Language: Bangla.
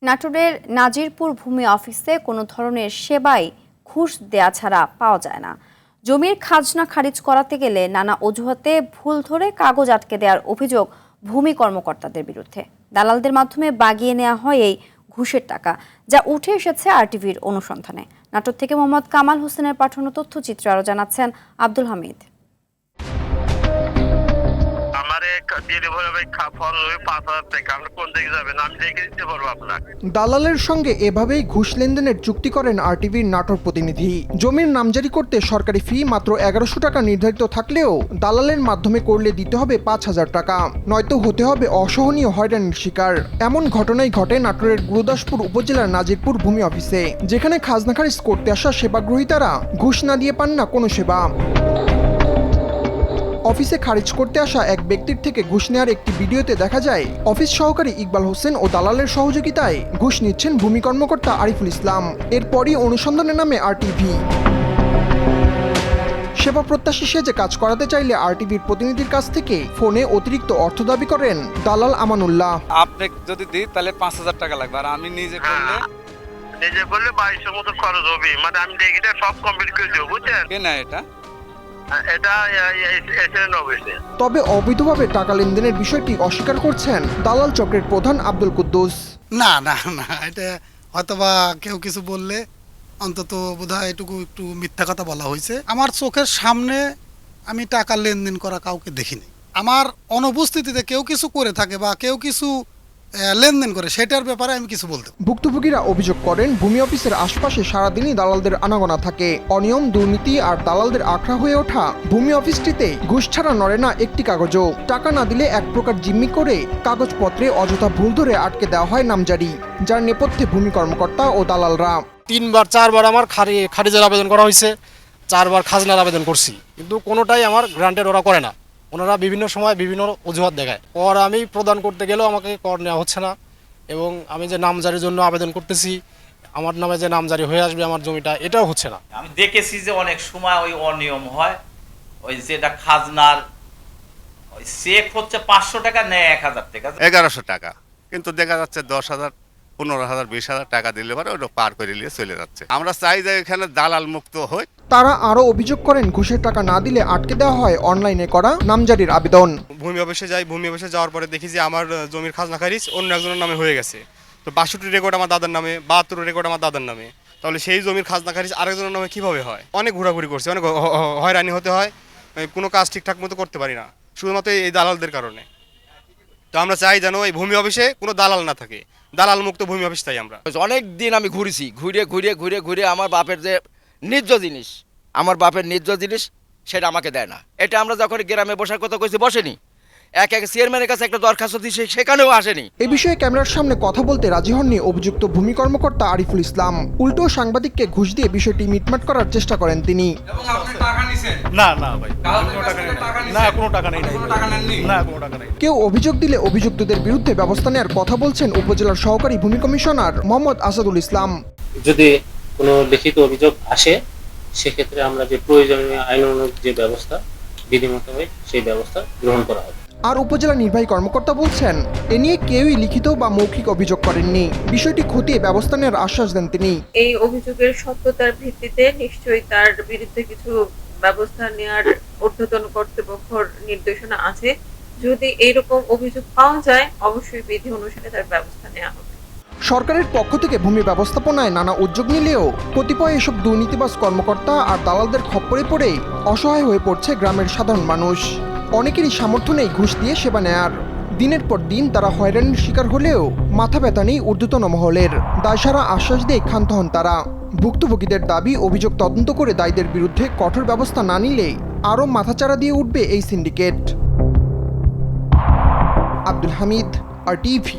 নাটোরের নাজিরপুর ভূমি অফিসে কোনো ধরনের সেবাই ঘুষ দেয়া ছাড়া পাওয়া যায় না। জমির খাজনা খারিজ করাতে গেলে নানা অজুহাতে ভুল ধরে কাগজ আটকে দেওয়ার অভিযোগ ভূমি কর্মকর্তাদের বিরুদ্ধে। দালালদের মাধ্যমে বাগিয়ে নেওয়া হয় এই ঘুষের টাকা, যা উঠে এসেছে আরটিভির অনুসন্ধানে। নাটোর থেকে মোহাম্মদ কামাল হোসেনের পাঠানো তথ্যচিত্র আরও জানাচ্ছেন আব্দুল হামিদ। দালালের সঙ্গে এভাবেই ঘুষ লেনদেনের চুক্তি করেন আরটিভির নাটোর প্রতিনিধি। জমির নামজারি করতে সরকারি ফি মাত্র ১১০০ টাকা নির্ধারিত থাকলেও দালালের মাধ্যমে করলে দিতে হবে ৫,০০০ টাকা, নয়তো হতে হবে অসহনীয় হয়রানির শিকার। এমন ঘটনাই ঘটে নাটোরের গুরুদাসপুর উপজেলার নাজিরপুর ভূমি অফিসে, যেখানে খাজনা খারিজ করতে আসা সেবাগ্রহীতারা ঘুষ না দিয়ে পান না কোনো সেবা। অফিসে খারিজ করতে আসা এক ব্যক্তির থেকে ঘুষ নেওয়ার একটি ভিডিওতে দেখা যায় অফিস সহকারী ইকবাল হোসেন ও দালালের সহযোগিতায় ঘুষ নিচ্ছেন ভূমি কর্মকর্তা আরিফুল ইসলাম। এরপরই অনুসন্ধানে নামে আরটিভি। সেবা প্রত্যাশী সেজে কাজ করাতে চাইলে আরটিভির প্রতিনিধির কাছ থেকে ফোনে অতিরিক্ত অর্থ দাবি করেন দালাল আমানুল্লাহ। আপনি যদি দিই তাহলে ৫,০০০ টাকা লাগবে, আর আমি নিজে করলে ২২০০ মতো খরচ হবে। মানে আমি দেখি সব কমপ্লিট করে দেবো, বুঝছেন? না এটা তবে অবৈধভাবে টাকা লেনদেনের বিষয়টি অস্বীকার করছেন দালাল চক্রের প্রধান আব্দুল কুদ্দুস। না, এটা হয়তোবা কেউ কিছু বললে অন্তত বোধহয় একটু মিথ্যা কথা বলা হয়েছে। আমার চোখের সামনে আমি টাকা লেনদেন করা কাউকে দেখিনি। আমার অনুপস্থিতিতে কেউ কিছু করে থাকে বা কেউ কিছু লেনদেন করে, সেটার ব্যাপারে আমি কিছু বলতে। ভুক্তভোগীরা অভিযোগ করেন ভূমি অফিসের আশপাশে সারাদিনই দালালদের আনাগোনা থাকে। অনিয়ম, দুর্নীতি আর দালালদের আখড়া হয়ে ওঠা ভূমি অফিসটিতে ঘুষ ছাড়া নড়ে না একটি কাগজও। টাকা না দিলে এক প্রকার জিম্মি করে কাগজপত্রে অযথা ভুল ধরে আটকে দেওয়া হয় নামজারি, যার নেপথ্যে ভূমি কর্মকর্তা ও দালালরা। ৩-৪বার আমার খারিজের আবেদন করা হয়েছে, 4বার খাজনার আবেদন করছি, কিন্তু কোনোটাই আমার গ্রান্টেড ওরা করে না। ওনারা বিভিন্ন সময় বিভিন্ন অজুহাত দেখায়। কর আমি প্রদান করতে গেলেও আমাকে কর নেওয়া হচ্ছে না, এবং আমি যে নামজারির জন্য আবেদন করতেছি, আমার নামে যে নামজারি হয়ে আসবে আমার জমিটা, এটাও হচ্ছে না। আমি দেখেছি যে অনেক সময় ওই অনিয়ম হয়। ওই যেটা খাজনার ওই চেক হচ্ছে ৫০০ টাকা, নেয় ১,০০০ টাকা, ১১০০ টাকা, কিন্তু দেখা যাচ্ছে ১০,০০০, ১৫,০০০, ২০,০০০ টাকা দিলে পরে ওটা পার করে নিয়ে চলে যাচ্ছে। আমরা চাই যে এখানে দালাল মুক্ত হয়। তারা আরও অভিযোগ করেন ঘুষের টাকা না দিলে আটকে দেওয়া হয় অনলাইনে করা নামজারির আবেদন। ভূমি অফিসে যাই, ভূমি অফিসে যাওয়ার পরে দেখি যে আমার জমির খাজনা খারিজ অন্য একজনের নামে হয়ে গেছে। তো ৬২ রেকর্ড আমার দাদার নামে, ৭২ রেকর্ড আমার দাদার নামে, তাহলে সেই জমির খাজনা খারিজ আরেকজনের নামে কিভাবে হয়? অনেক ঘোরাঘুরি করছে, অনেক হয়রানি হতে হয়, কোনো কাজ ঠিকঠাক মতো করতে পারি না, শুধুমাত্র এই দালালদের কারণে। তো আমরা চাই যেন এই ভূমি অফিসে কোনো দালাল না থাকে, দালাল মুক্ত ভূমি অফিস চাই আমরা। অনেক দিন আমি ঘুরেছি, ঘুরে আমার বাপের যে ন্যায্য জিনিস, আমার বাপের ন্যায্য জিনিস সেটা আমাকে দেয় না। এটা আমরা যখন গ্রামে বসার কথা কইছি, বসেনি। এক চেয়ারম্যানের কাছে একটা দরখাস্ত দিয়েছে, সেখানেও আসেনি। এই বিষয়ে ক্যামেরার সামনে কথা বলতে রাজি হননি অভিযুক্ত ভূমি কর্মকর্তা আরিফুল ইসলাম। উল্টো সাংবাদিককে ঘুষ দিয়ে বিষয়টি মিটমাট করার চেষ্টা করেন তিনি। কেউ অভিযোগ দিলে অভিযুক্তদের বিরুদ্ধে ব্যবস্থা নেওয়ার কথা বলছেন উপজেলার সহকারী ভূমি কমিশনার মোহাম্মদ আসাদুল ইসলাম। যদি কোনো লিখিত অভিযোগ আসে, সেক্ষেত্রে আমরা যে প্রয়োজনীয় আইনানুগ যে ব্যবস্থা বিধিমত হয় সেই ব্যবস্থা গ্রহণ করা হবে। আর উপজেলা নির্বাহী কর্মকর্তা বলছেন, এ নিয়ে কেউই লিখিত বা মৌখিক অভিযোগ করেননি। বিষয়টি খতিয়ে ব্যবস্থা নেওয়ার আশ্বাস দেন তিনি। এই অভিযোগের সত্যতার ভিত্তিতে নিশ্চয়ই তার বিরুদ্ধে কিছু ব্যবস্থা নেওয়ার ঊর্ধ্বতন কর্তৃপক্ষের নির্দেশনা আছে। যদি এইরকম অভিযোগ পাওয়া যায়, অবশ্যই বিধি অনুসারে তার ব্যবস্থা নেওয়া হবে। সরকারের পক্ষ থেকে ভূমি ব্যবস্থাপনায় নানা উদ্যোগ নিলেও কতিপয় এসব দুর্নীতিবাজ কর্মকর্তা আর দালালদের খপ্পরে পড়ে অসহায় হয়ে পড়ছে গ্রামের সাধারণ মানুষ। অনেকেরই সামর্থ্য নেই ঘুষ দিয়ে সেবা নেয়ার। দিনের পর দিন তারা হয়রানির শিকার হলেও মাথা ব্যথা নেই ঊর্ধ্বতন মহলের। দায়সারা আশ্বাস দিয়ে ক্ষান্ত হন তারা। ভুক্তভোগীদের দাবি, অভিযোগ তদন্ত করে দায়ীদের বিরুদ্ধে কঠোর ব্যবস্থা না নিলে আরও মাথাচাড়া দিয়ে উঠবে এই সিন্ডিকেট। আব্দুল হামিদ, আরটিভি।